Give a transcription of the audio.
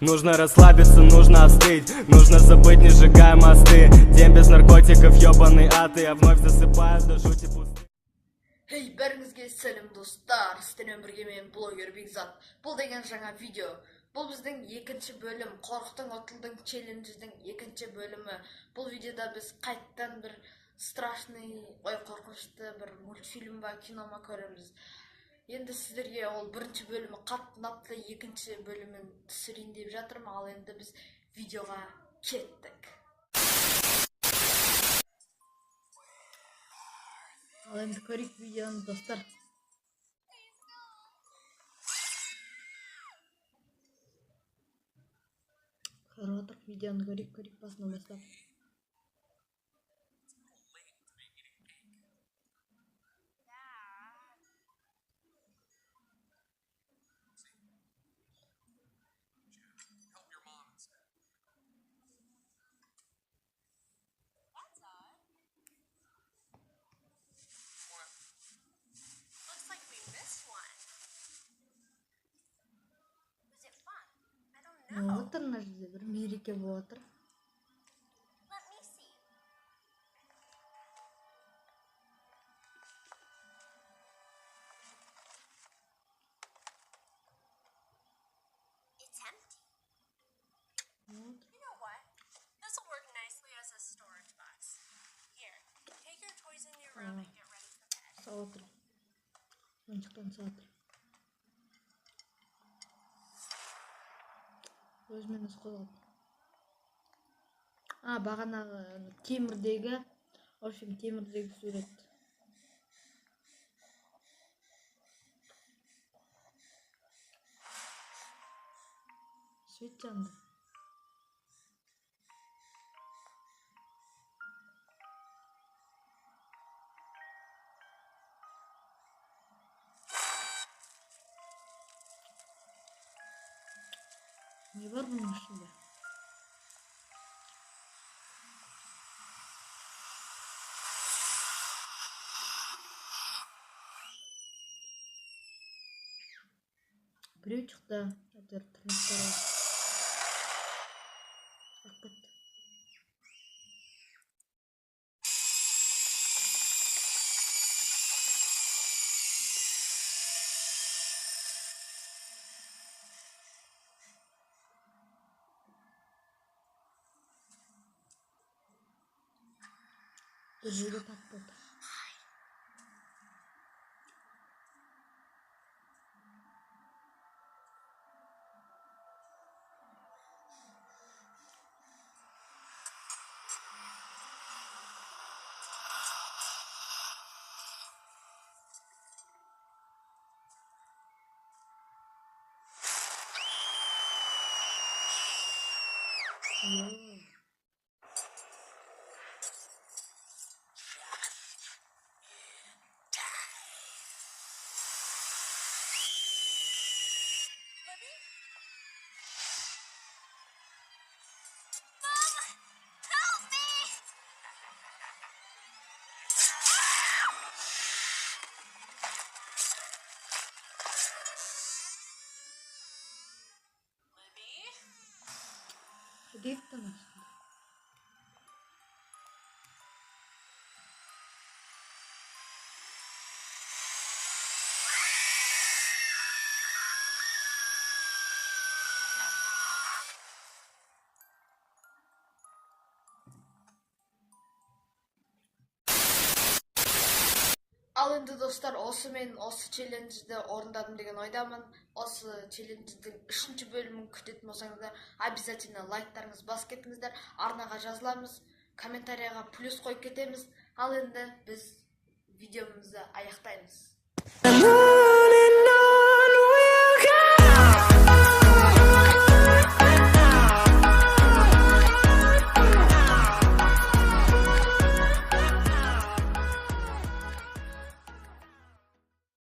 Нужно расслабиться, нужно остыть, нужно забыть, не сжигая мосты. День без наркотиков, ёбаный ад, и я вновь засыпаю до жути пусты. Hey, бәріңізге сәлем достар, сіздермен бірге мен блогер Бекзат. Бұл деген жаңа видео. Бұл біздің екінші бөлім, қорықтың ұтылдың челлендждің екінші бөлімі. Бұл видеода біз қайттан бір страшный, қорқынышты бір мультфильм ба, кино ма көреміз. Енді сіздерге ол бірінші бөлімі қатты ұнапты, екінші бөлімін түсірейін деп жатырмын, ал енді біз видеоға кеттік. Ал енді көрейік видеоны достар. Қарап отырып видеоны көрейік басынан бастап. Отыр мына жерде бір мереке болып отыр. It's empty. You know what? This will work nicely as a storage box. Here, take your toys in your room and get ready for bed. Сауатыр. Оншықтан сауатыр. Өзімен өз қозғалды. Бағанағы темірдегі, темірдегі сурет. Свет жанды. Не бар бұның ішінде? Біреу шықты. Әйтеуір тырнақтары. Ақпет. Бір жерге тап болды. Директор aslında. Ал енді достар, осы мен осы челленджді орындадым деген ойдамын. Осы челлендждің 3-ші бөлімін күтетін болсаңыздар, обязательно лайктарыңыз басып кетіңіздер. Арнаға жазыламыз, комментарияға плюс қойып кетеміз. Ал енді біз видеомызды аяқтаймыз.